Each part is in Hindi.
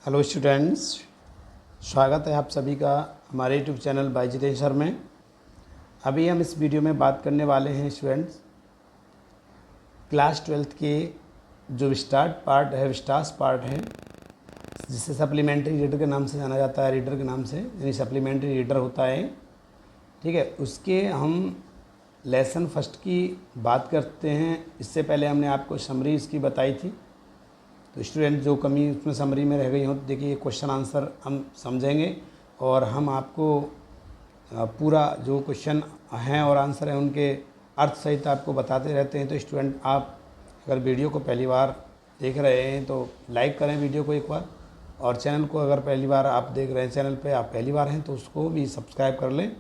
हेलो स्टूडेंट्स, स्वागत है आप सभी का हमारे YouTube channel by Jitesh sir में। अभी हम इस वीडियो में बात करने वाले हैं स्टूडेंट्स क्लास 12th के जो स्टार्स पार्ट है जिसे सप्लीमेंट्री रीडर के नाम से जाना जाता है, रीडर के नाम से, यानी सप्लीमेंट्री रीडर होता है, ठीक है। उसके हम लेसन फर्स्ट की बात करते हैं। इससे पहले हमने आपको समरी इसकी बताई थी, तो स्टूडेंट जो कमी उसमें समरी में रह गई हो तो देखिए क्वेश्चन आंसर हम समझेंगे और हम आपको पूरा जो क्वेश्चन हैं और आंसर हैं उनके अर्थ सहित आपको बताते रहते हैं। तो स्टूडेंट आप अगर वीडियो को पहली बार देख रहे हैं तो लाइक करें वीडियो को एक बार, और चैनल को अगर पहली बार आप देख रहे हैं, चैनल पे आप पहली बार हैं तो उसको भी सब्सक्राइब कर लें,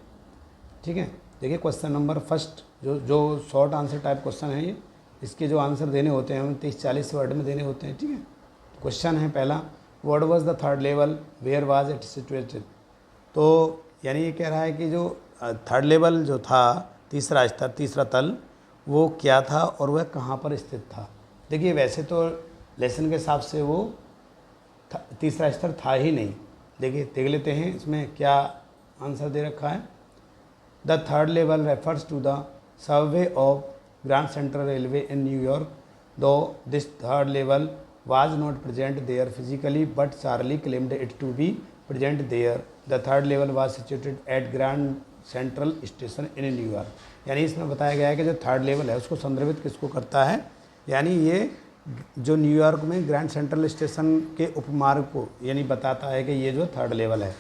ठीक है। देखिए क्वेश्चन नंबर फर्स्ट जो शॉर्ट आंसर टाइप क्वेश्चन है, ये इसके जो आंसर देने होते हैं हमें 30-40 वर्ड में देने होते हैं, ठीक है। क्वेश्चन है पहला, what was the third level, where was it situated. तो यानी ये कह रहा है कि जो थर्ड लेवल जो था, तीसरा स्तर, तीसरा तल, वो क्या था और वह कहाँ पर स्थित था। देखिए वैसे तो लेसन के हिसाब से वो तीसरा स्तर था ही नहीं। देखिए देख लेते हैं इसमें क्या आंसर दे रखा है। The third level refers to the subway of grand central railway in New York, though this third level was not present there physically, but Charlie claimed it to be present there. The third level was situated at Grand Central Station in New York. यानी इसमें बताया गया है कि जो थर्ड लेवल है उसको संदर्भित किसको करता है, यानी ये जो न्यूयॉर्क में ग्रैंड सेंट्रल स्टेशन के उपमार्ग को यानी बताता है कि ये जो थर्ड लेवल है।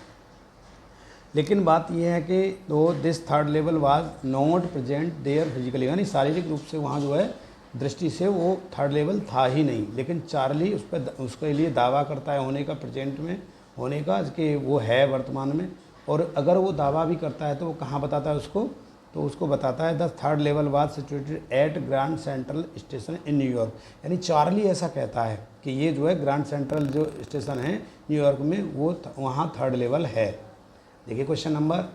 लेकिन बात यह है कि though this third level was not present there physically, यानी शारीरिक रूप से वहाँ जो है दृष्टि से वो थर्ड लेवल था ही नहीं, लेकिन चार्ली उस पर उसके लिए दावा करता है होने का, प्रेजेंट में होने का, कि वो है वर्तमान में। और अगर वो दावा भी करता है तो वो कहाँ बताता है उसको, तो उसको बताता है the third level was situated at Grand Central station in New York. यानी चार्ली ऐसा कहता है कि ये जो है ग्रैंड सेंट्रल जो स्टेशन है न्यूयॉर्क में वो वहाँ थर्ड लेवल है। देखिए question number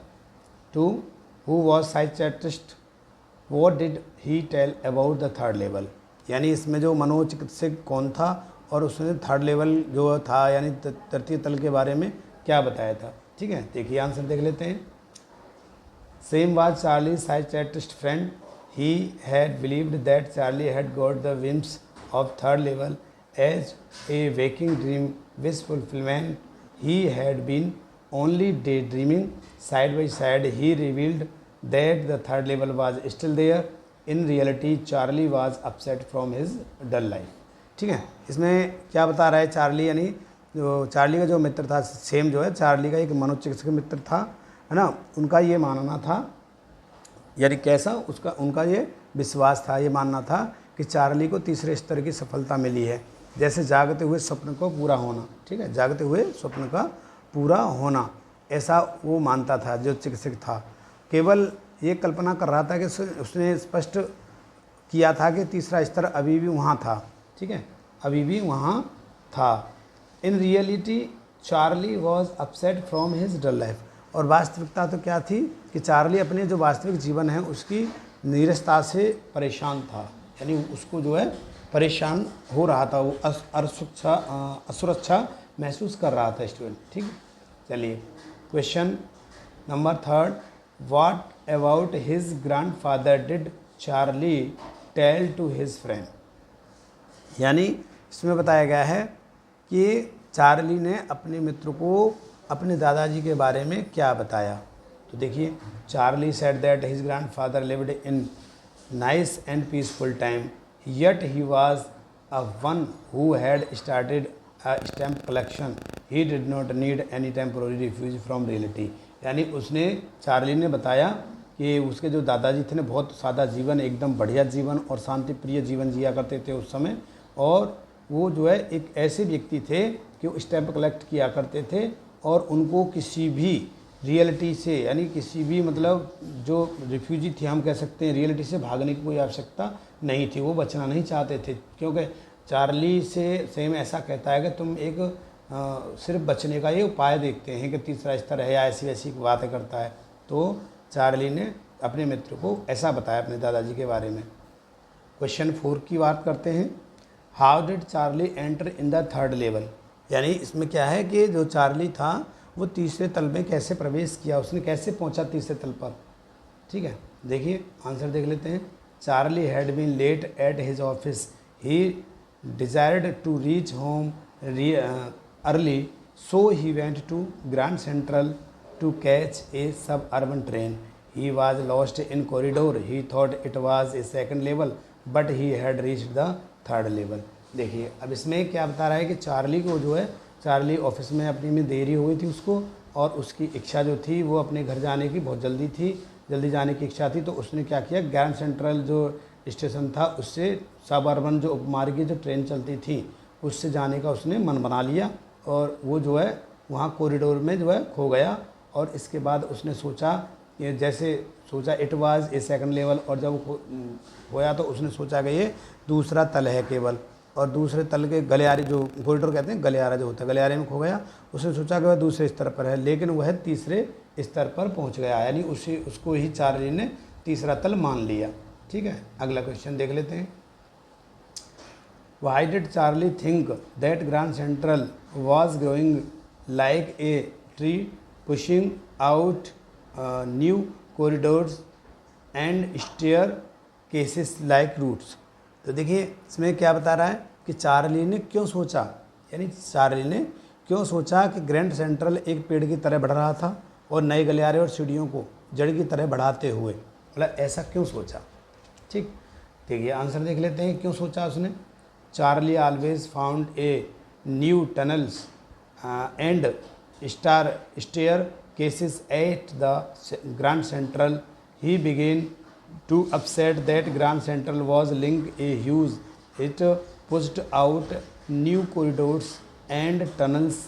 2, who was psychiatrist, What did he tell about the third level। यानी इसमें जो मनोचिकित्सक कौन था और उसने थर्ड लेवल जो था यानी तृतीय तल के बारे में क्या बताया था, ठीक है। देखिए आंसर देख लेते हैं। Sam was Charlie psychiatrist friend, he had believed that Charlie had got the whims of third level as a waking dream wish fulfillment, he had been only day dreaming, side by side he revealed that the third level was still there. In reality Charlie was upset from his dull life, ठीक है। इसमें क्या बता रहा है चार्ली, यानी जो चार्ली का जो मित्र था, सेम जो है चार्ली का एक मनोचिकित्सक मित्र था, है ना। उनका ये मानना था, यानी कैसा उनका ये विश्वास था, ये मानना था कि चार्ली को तीसरे स्तर की सफलता मिली है, जैसे जागते हुए स्वप्न को पूरा होना, ठीक है, जागते हुए स्वप्न का पूरा होना, ऐसा वो मानता था जो चिकित्सक था। केवल ये कल्पना कर रहा था कि उसने स्पष्ट किया था कि तीसरा स्तर अभी भी वहाँ था, ठीक है, अभी भी वहाँ था। In reality Charlie was upset from his dull life, और वास्तविकता तो क्या थी कि चार्ली अपने जो वास्तविक जीवन है उसकी नीरसता से परेशान था, यानी उसको जो है परेशान हो रहा था, वो असुरक्षा महसूस कर रहा था स्टूडेंट, ठीक है। चलिए question number 3, What about his grandfather did Charlie tell to his friend। यानी इसमें बताया गया है कि चार्ली ने अपने मित्र को अपने दादाजी के बारे में क्या बताया। तो देखिए, Charlie said that his grandfather lived in nice and peaceful time, yet he was a one who had started a stamp collection. He did not need any temporary refuge from reality। यानी उसने, चार्ली ने बताया कि उसके जो दादाजी थे ना, बहुत सादा जीवन, एकदम बढ़िया जीवन और शांति प्रिय जीवन जिया करते थे उस समय, और वो जो है एक ऐसे व्यक्ति थे कि वो स्टैम्प कलेक्ट किया करते थे और उनको किसी भी रियलिटी से, यानी किसी भी मतलब जो रिफ्यूजी थे हम कह सकते हैं, रियलिटी से भागने की कोई आवश्यकता नहीं थी, वो बचना नहीं चाहते थे, क्योंकि चार्ली से सेम ऐसा कहता है कि तुम एक सिर्फ बचने का ये उपाय देखते हैं कि तीसरा स्तर है या ऐसी वैसी बातें करता है। तो चार्ली ने अपने मित्र को ऐसा बताया अपने दादाजी के बारे में। क्वेश्चन 4 की बात करते हैं। How did Charlie enter in the third level, यानी इसमें क्या है कि जो चार्ली था वो तीसरे तल में कैसे प्रवेश किया, उसने कैसे पहुंचा तीसरे तल पर। ठीक है, देखिए आंसर देख लेते हैं। Charlie had been late at his office, he desired to reach home early, so he went to Grand Central to catch a suburban train. He was lost in corridor. He thought it was a second level, but he had reached the third level. देखिए अब इसमें क्या बता रहा है कि चार्ली को जो है, चार्ली ऑफिस में अपनी में देरी हो गई थी उसको, और उसकी इच्छा जो थी वो अपने घर जाने की बहुत जल्दी थी, जल्दी जाने की इच्छा थी। तो उसने क्या किया, ग्रैंड सेंट्रल जो स्टेशन था उससे सबअर्बन जो उपमार्गीय जो ट्रेन चलती थी उससे जाने का उसने मन बना लिया, और वो जो है वहाँ कॉरिडोर में जो है खो गया। और इसके बाद उसने सोचा, ये जैसे सोचा it was a second level, और जब होया तो उसने सोचा कि ये दूसरा तल है केवल, और दूसरे तल के गलियारे जो कॉरिडोर कहते हैं, गलियारा जो होता है, गलियारे में खो गया। उसने सोचा कि वह दूसरे स्तर पर है, लेकिन वह तीसरे स्तर पर पहुंच गया, यानी उसको ही चार्ली ने तीसरा तल मान लिया। ठीक है, अगला क्वेश्चन देख लेते हैं। Why did Charlie think that grand central was growing like a tree pushing out new corridors and staircases like routes। तो देखिए इसमें क्या बता रहा है कि चार्ली ने क्यों सोचा, यानी चार्ली ने क्यों सोचा कि ग्रैंड सेंट्रल एक पेड़ की तरह बढ़ रहा था और नए गलियारे और सीढ़ियों को जड़ की तरह बढ़ाते हुए, मतलब ऐसा क्यों सोचा। ठीक, देखिए आंसर देख लेते हैं क्यों सोचा उसने। Charlie always found a new tunnels and staircases at the Grand Central. He began to upset that Grand Central was linked a huge. It pushed out new corridors and tunnels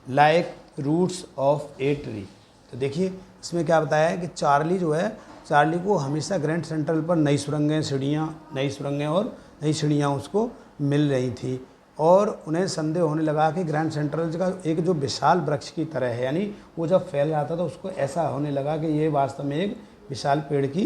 like roots of a tree। तो देखिए इसमें क्या बताया है कि चार्ली जो है, चार्ली को हमेशा ग्रैंड सेंट्रल पर नई सुरंगें और नई सीढ़ियाँ उसको मिल रही थी, और उन्हें संदेह होने लगा कि ग्रैंड सेंट्रल का एक जो विशाल वृक्ष की तरह है, यानी वो जब फैल रहा था तो उसको ऐसा होने लगा कि ये वास्तव में एक विशाल पेड़ की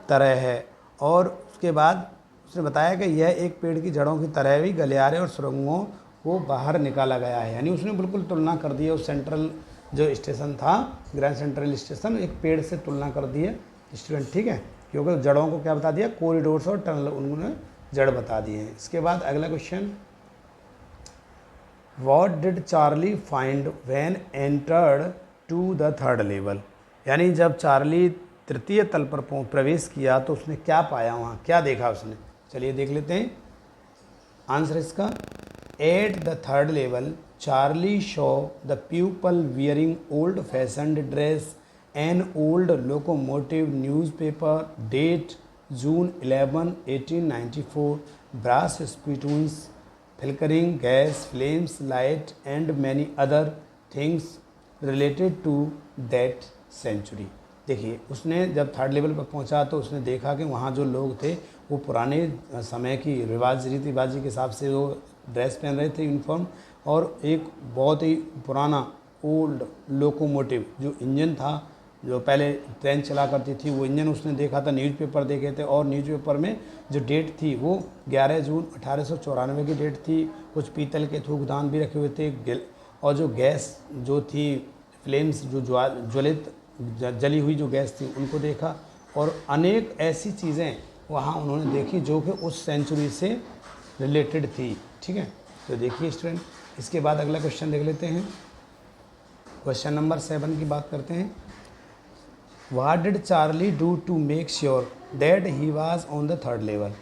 तरह है। और उसके बाद उसने बताया कि यह एक पेड़ की जड़ों की तरह भी गलियारे और सुरंगों को बाहर निकाला गया है, यानी उसने बिल्कुल तुलना कर दी है उस सेंट्रल जो स्टेशन था, ग्रैंड सेंट्रल स्टेशन, एक पेड़ से तुलना कर दी है स्टूडेंट। ठीक है, क्योंकि जड़ों को क्या बता दिया, कॉरिडोर्स और टनल उन्होंने जड़ बता दिए हैं। इसके बाद अगला question, What did Charlie find when entered to the third level? यानी जब चार्ली तृतीय तल पर प्रवेश किया तो उसने क्या पाया, वहाँ क्या देखा उसने। चलिए देख लेते हैं आंसर इसका। At the third level, Charlie saw the pupil wearing old-fashioned dress, an old locomotive newspaper, date June 11, 1894, brass spittoons, flickering gas, flames, light and many other things related to that century। देखिए उसने जब थर्ड लेवल पर पहुंचा तो उसने देखा कि वहाँ जो लोग थे वो पुराने समय की रीति रिवाजी के हिसाब से वो ड्रेस पहन रहे थे, यूनिफॉर्म, और एक बहुत ही पुराना ओल्ड लोकोमोटिव जो इंजन था, जो पहले ट्रेन चला करती थी, वो इंजन उसने देखा था, न्यूज़पेपर देखे थे, और न्यूज़पेपर में जो डेट थी वो 11 जून 1894 की डेट थी। कुछ पीतल के थूकदान भी रखे हुए थे, और जो गैस जो थी, फ्लेम्स जो ज्वलित जली हुई जो गैस थी उनको देखा, और अनेक ऐसी चीज़ें वहाँ उन्होंने देखी जो कि उस सेंचुरी से रिलेटेड थी। ठीक है, तो देखिए स्टूडेंट, इसके बाद अगला क्वेश्चन देख लेते हैं। क्वेश्चन नंबर 7 की बात करते हैं। What did Charlie do to make sure that he was on the third level?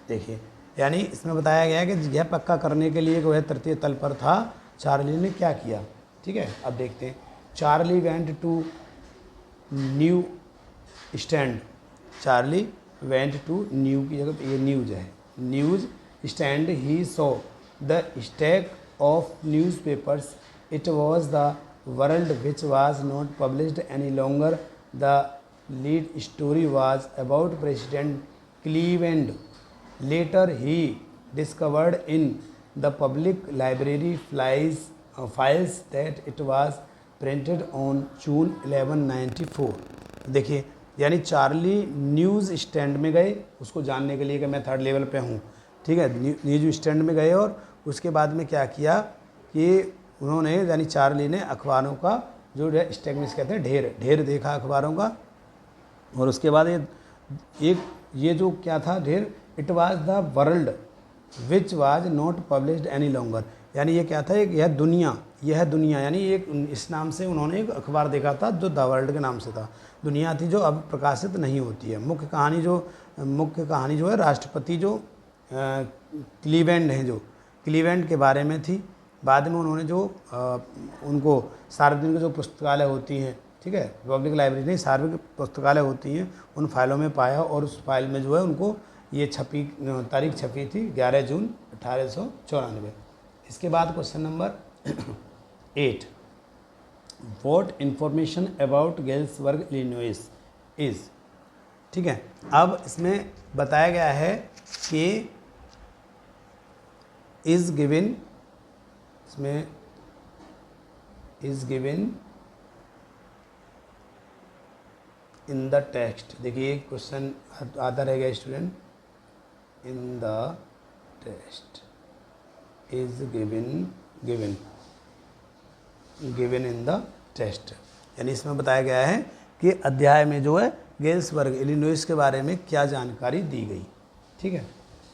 देखिए यानी इसमें बताया गया है कि यह पक्का करने के लिए वह तृतीय तल पर था, चार्ली ने क्या किया। ठीक है, अब देखते हैं। Charlie went to new stand, Charlie went to new की जगह ये न्यूज़ है, news stand, he saw the stack of newspapers, it was the world which was not published any longer. The lead story was about President Cleveland. Later, he discovered in the public library files that it was printed on June 11, 1994। देखिए यानी चार्ली न्यूज़ स्टैंड में गए उसको जानने के लिए कि मैं थर्ड लेवल पे हूँ। ठीक है, न्यूज़ स्टैंड में गए और उसके बाद में क्या किया कि उन्होंने यानी चार्ली ने अखबारों का जो स्टैग्स कहते हैं ढेर देखा अखबारों का। और उसके बाद ये जो क्या था ढेर, it was the world which was not published any longer, यानी ये क्या था, एक यह दुनिया यानी एक इस नाम से उन्होंने एक अखबार देखा था जो द वर्ल्ड के नाम से था, दुनिया थी जो अब प्रकाशित नहीं होती है। मुख्य कहानी जो है राष्ट्रपति जो क्लीवेंड हैं, जो क्लीवेंड के बारे में थी। बाद में उन्होंने जो उनको सार्वजनिक जो पुस्तकालय होती हैं, ठीक है, पब्लिक लाइब्रेरी नहीं, सार्वजनिक पुस्तकालय होती हैं, उन फाइलों में पाया और उस फाइल में जो है उनको ये तारीख छपी थी 11 जून 1894। इसके बाद question number 8, what information about Galesburg Illinois is, ठीक है। अब इसमें बताया गया है कि इज़ गिवन, इसमें is given in the text. देखिए क्वेश्चन आता रहेगा student, in the text is given in the text, यानी इसमें बताया गया है कि अध्याय में जो है गेल्सबर्ग इलिनॉइस के बारे में क्या जानकारी दी गई, ठीक है।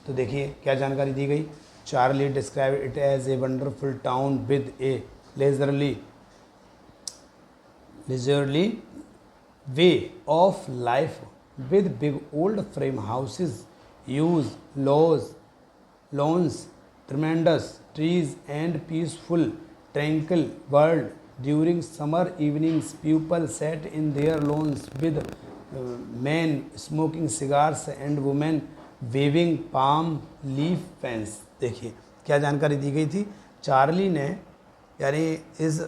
तो देखिए क्या जानकारी दी गई। Charlie describe it as a wonderful town with a leisurely way of life with big old frame houses, huge lawns, tremendous trees and peaceful tranquil world. During summer evenings people sat in their lawns with men smoking cigars and women waving palm leaf fans। देखिए क्या जानकारी दी गई थी। चार्ली ने यानी इस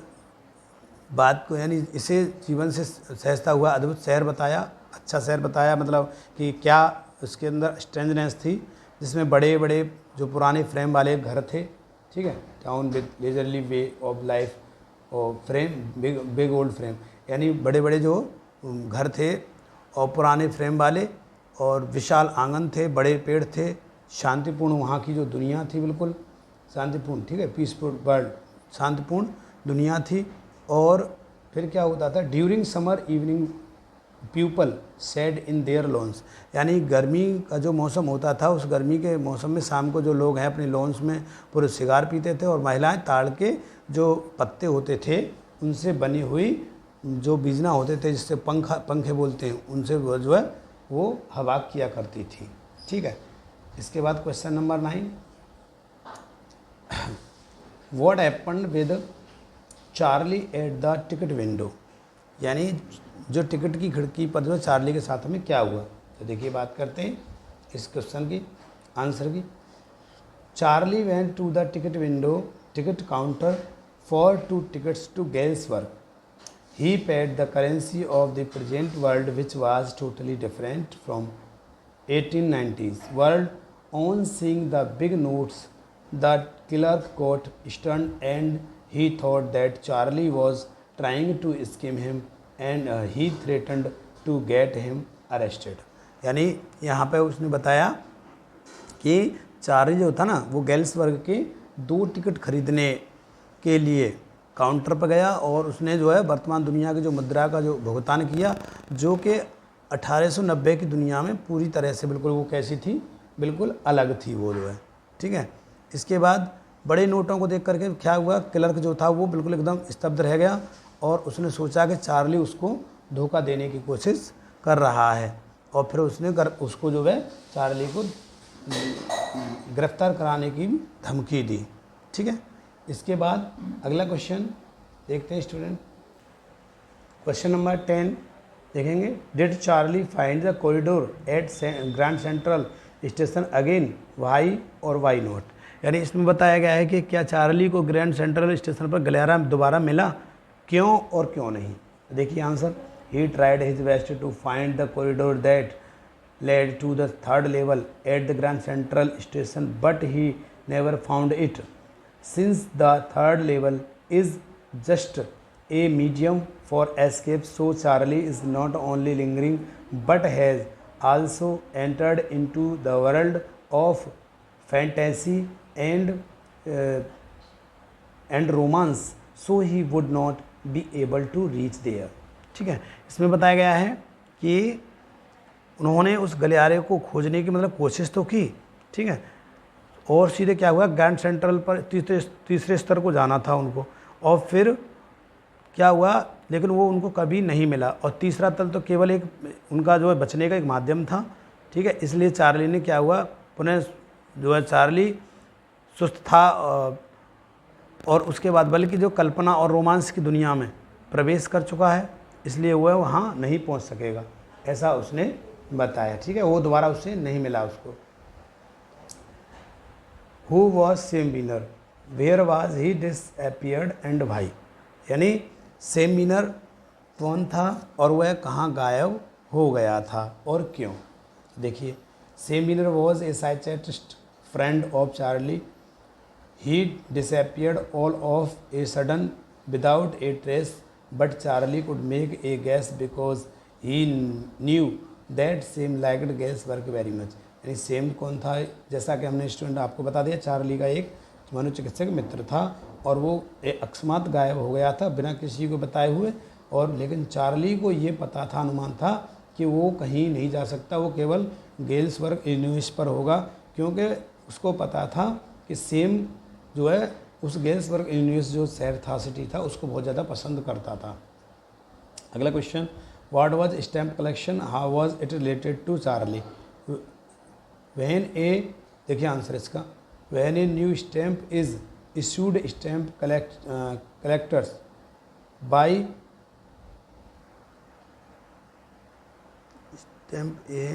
बात को, यानी इसे जीवन से सहजता हुआ अद्भुत शहर बताया, अच्छा शहर बताया, मतलब कि क्या उसके अंदर स्ट्रेंजनेस थी, जिसमें बड़े बड़े जो पुराने फ्रेम वाले घर थे, ठीक है, town with leisurely way of life और फ्रेम बिग ओल्ड फ्रेम, यानी बड़े बड़े जो घर थे और पुराने फ्रेम वाले और विशाल आंगन थे, बड़े पेड़ थे, शांतिपूर्ण वहाँ की जो दुनिया थी, बिल्कुल शांतिपूर्ण, ठीक है, पीसफुल वर्ल्ड, शांतिपूर्ण दुनिया थी। और फिर क्या होता था, during summer evening people sat in their lawns, यानी गर्मी का जो मौसम होता था, उस गर्मी के मौसम में शाम को जो लोग हैं अपने लॉन्स में पूरे सिगार पीते थे और महिलाएं ताड़ के जो पत्ते होते थे उनसे बनी हुई जो बीजना होते थे, जिससे पंखे बोलते हैं, उनसे वो जो है वो हवा किया करती थी, ठीक है। इसके बाद question number 9, what happened with Charlie at the ticket window, यानी जो टिकट की खिड़की पर जो चार्ली के साथ में क्या हुआ। तो देखिए बात करते हैं इस क्वेश्चन की आंसर की। Charlie went to the ticket counter for 2 tickets to Galesburg. He paid the currency of the present world which was totally different from 1890s world. On seeing the big notes the clerk got stern and he thought that Charlie was trying to scam him and he threatened to get him arrested। यानी यहाँ पे उसने बताया कि चार्ली जो था ना वो गेल्सबर्ग के 2 टिकट खरीदने के लिए काउंटर पर गया और उसने जो है वर्तमान दुनिया की जो मुद्रा का जो भुगतान किया, जो कि 1890 की दुनिया में पूरी तरह से बिल्कुल वो कैसी थी, बिल्कुल अलग थी वो जो है, ठीक है। इसके बाद बड़े नोटों को देख करके क्या हुआ, क्लर्क जो था वो बिल्कुल एकदम स्तब्ध रह गया और उसने सोचा कि चार्ली उसको धोखा देने की कोशिश कर रहा है और फिर उसने उसको जो है चार्ली को गिरफ्तार कराने की धमकी दी, ठीक है। इसके बाद अगला क्वेश्चन देखते हैं स्टूडेंट, क्वेश्चन नंबर 10 देखेंगे। Did Charlie find the corridor at Grand Central station again, why और वाई नॉट, यानी इसमें बताया गया है कि क्या चार्ली को ग्रैंड सेंट्रल स्टेशन पर गलियारा दोबारा मिला, क्यों और क्यों नहीं। देखिए answer, he tried his best to find the corridor that led to the 3rd level at the Grand Central station but he never found it. Since the 3rd level is just a medium for escape, so Charlie is not only lingering but has also entered into the world of fantasy and and romance so he would not be able to reach there. ठीक है, इसमें बताया गया है कि उन्होंने उस गलियारे को खोजने की मतलब कोशिश तो की, ठीक है, और सीधे क्या हुआ, ग्रैंड सेंट्रल पर तीसरे स्तर को जाना था उनको, और फिर क्या हुआ, लेकिन वो उनको कभी नहीं मिला, और तीसरा तल तो केवल एक उनका जो है बचने का एक माध्यम था। ठीक है, इसलिए चार्ली ने क्या हुआ, पुनः जो है चार्ली सुस्त था, और उसके बाद बल्कि जो कल्पना और रोमांस की दुनिया में प्रवेश कर चुका है, इसलिए वह वहाँ नहीं पहुँच सकेगा, ऐसा उसने बताया। ठीक है, वो दोबारा उससे नहीं मिला उसको। Who was Sam Weiner, where was he disappeared and why, यानी सेम विनर कौन था और वह कहाँ गायब हो गया था और क्यों। देखिए, same winner was a psychiatrist friend of Charlie, he disappeared all of a sudden without A trace, but Charlie could make a gas because he knew that same liked gas work very much. यानी सेम कौन था, जैसा कि हमने स्टूडेंट आपको बता दिया, चार्ली का एक मनोचिकित्सक मित्र था और वो अकस्मात गायब हो गया था बिना किसी को बताए हुए, और लेकिन चार्ली को ये पता था, अनुमान था कि वो कहीं नहीं जा सकता, वो केवल गेल्सबर्ग इलिनॉइस पर होगा, क्योंकि उसको पता था कि सेम जो है उस गेल्सबर्ग इलिनॉइस जो शहर था, सिटी था, उसको बहुत ज़्यादा पसंद करता था। अगला question, what was stamp collection, how was it related to Charlie. When a, देखिए आंसर इसका, when a new stamp is issued, stamp collectors by stamp a,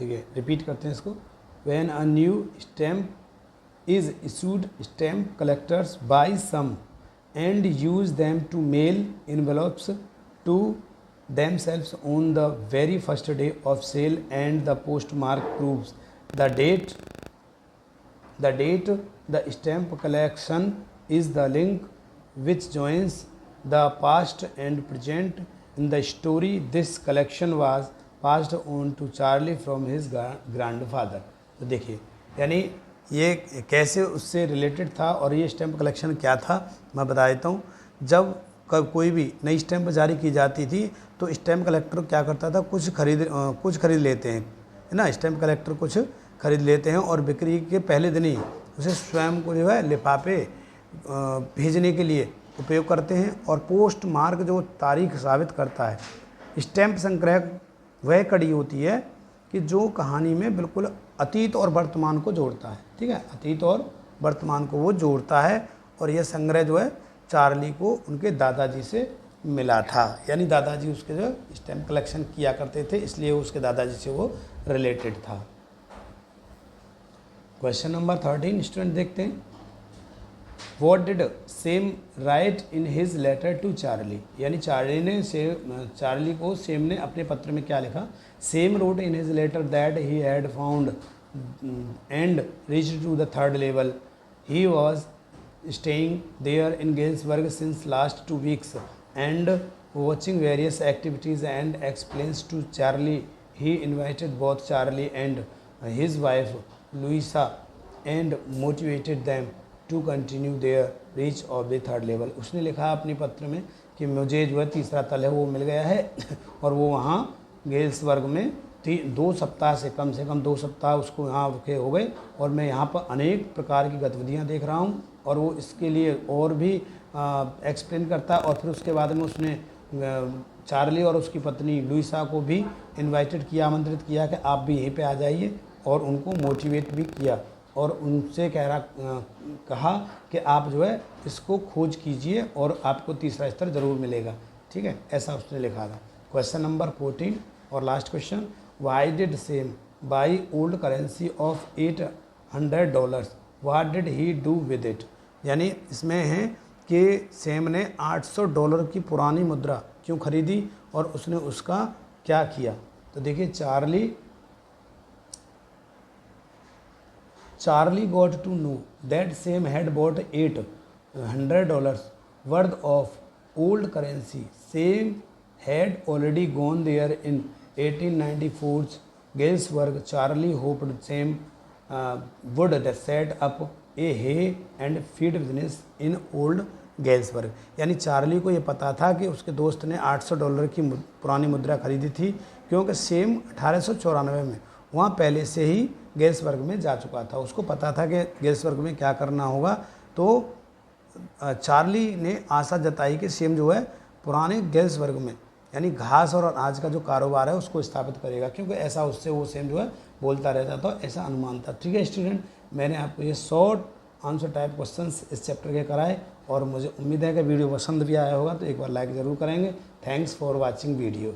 देखिए रिपीट करते हैं इसको, when a new stamp is issued, stamp collectors buy some and use them to mail envelopes to themselves on the very first day of sale, and the postmark proves the date. The stamp collection is the link which joins the past and present in the story. This collection was passed on to Charlie from his grandfather. तो देखिए, यानी ये कैसे उससे रिलेटेड था और ये स्टैम्प कलेक्शन क्या था, मैं बता देता हूँ। जब कोई भी नई स्टैम्प जारी की जाती थी तो स्टैम्प कलेक्टर क्या करता था, कुछ खरीद लेते हैं, है ना, स्टैम्प कलेक्टर कुछ खरीद लेते हैं और बिक्री के पहले दिन ही उसे स्वयं को जो है लिफाफे भेजने के लिए उपयोग करते हैं, और पोस्ट मार्क जो तारीख साबित करता है। स्टैम्प संग्रह वह कड़ी होती है कि जो कहानी में बिल्कुल अतीत और वर्तमान को जोड़ता है। ठीक है, अतीत और वर्तमान को वो जोड़ता है, और यह संग्रह जो है चार्ली को उनके दादाजी से मिला था, यानी दादाजी उसके जो स्टैम्प कलेक्शन किया करते थे, इसलिए उसके दादाजी से वो रिलेटेड था। क्वेश्चन नंबर 13 स्टूडेंट देखते हैं, what did Sam write in his letter to Charlie, यानी चार्ली को सेम ने अपने पत्र में क्या लिखा। Sam wrote in his letter that he had found and reached to the third level, he was staying there in Galesburg since last 2 weeks and watching various activities, and explains to Charlie he invited both Charlie and his wife Louisa and motivated them to continue their reach of the third level. उसने लिखा अपने पत्र में कि मुझे जो है तीसरा तल है वो मिल गया है और वो वहाँ गेल्सबर्ग में 2 सप्ताह से कम 2 सप्ताह उसको यहाँ रुके हो गए, और मैं यहाँ पर अनेक प्रकार की गतिविधियाँ देख रहा हूँ, और वो इसके लिए और भी एक्सप्लेन करता है। और फिर उसके बाद में उसने चार्ली और उसकी पत्नी लुइसा को भी इनवाइटेड किया, आमंत्रित किया कि आप भी यहीं पे आ जाइए, और उनको मोटिवेट भी किया, और उनसे कहा कि आप जो है इसको खोज कीजिए और आपको तीसरा स्तर ज़रूर मिलेगा। ठीक है, ऐसा उसने लिखा था। क्वेश्चन नंबर 14 और last question, why did same by old currency of $800, what did he do with it. यानी इसमें है कि सेम ने $800 की पुरानी मुद्रा क्यों खरीदी और उसने उसका क्या किया। तो देखिए, Charlie got to know that Sam had bought $800 worth of old currency. Sam had already gone there in 1894's Galesburg. Charlie hoped Sam would set up a hay and feed business in old Galesburg. यानी चार्ली को ये पता था कि उसके दोस्त ने $800 की पुरानी मुद्रा खरीदी थी, क्योंकि सेम 1894 में वहाँ पहले से ही गेल्सबर्ग में जा चुका था। उसको पता था कि गेल्सबर्ग में क्या करना होगा। तो चार्ली ने आशा जताई कि सेम जो है पुराने गेल्सबर्ग में यानी घास और अनाज का जो कारोबार है उसको स्थापित करेगा, क्योंकि ऐसा उससे वो सेम जो है बोलता रहता था, ऐसा अनुमान था। ठीक है स्टूडेंट, मैंने आपको ये शॉर्ट आंसर टाइप क्वेश्चंस इस चैप्टर के कराए और मुझे उम्मीद है कि वीडियो पसंद भी आया होगा, तो एक बार लाइक ज़रूर करेंगे। Thanks for watching video.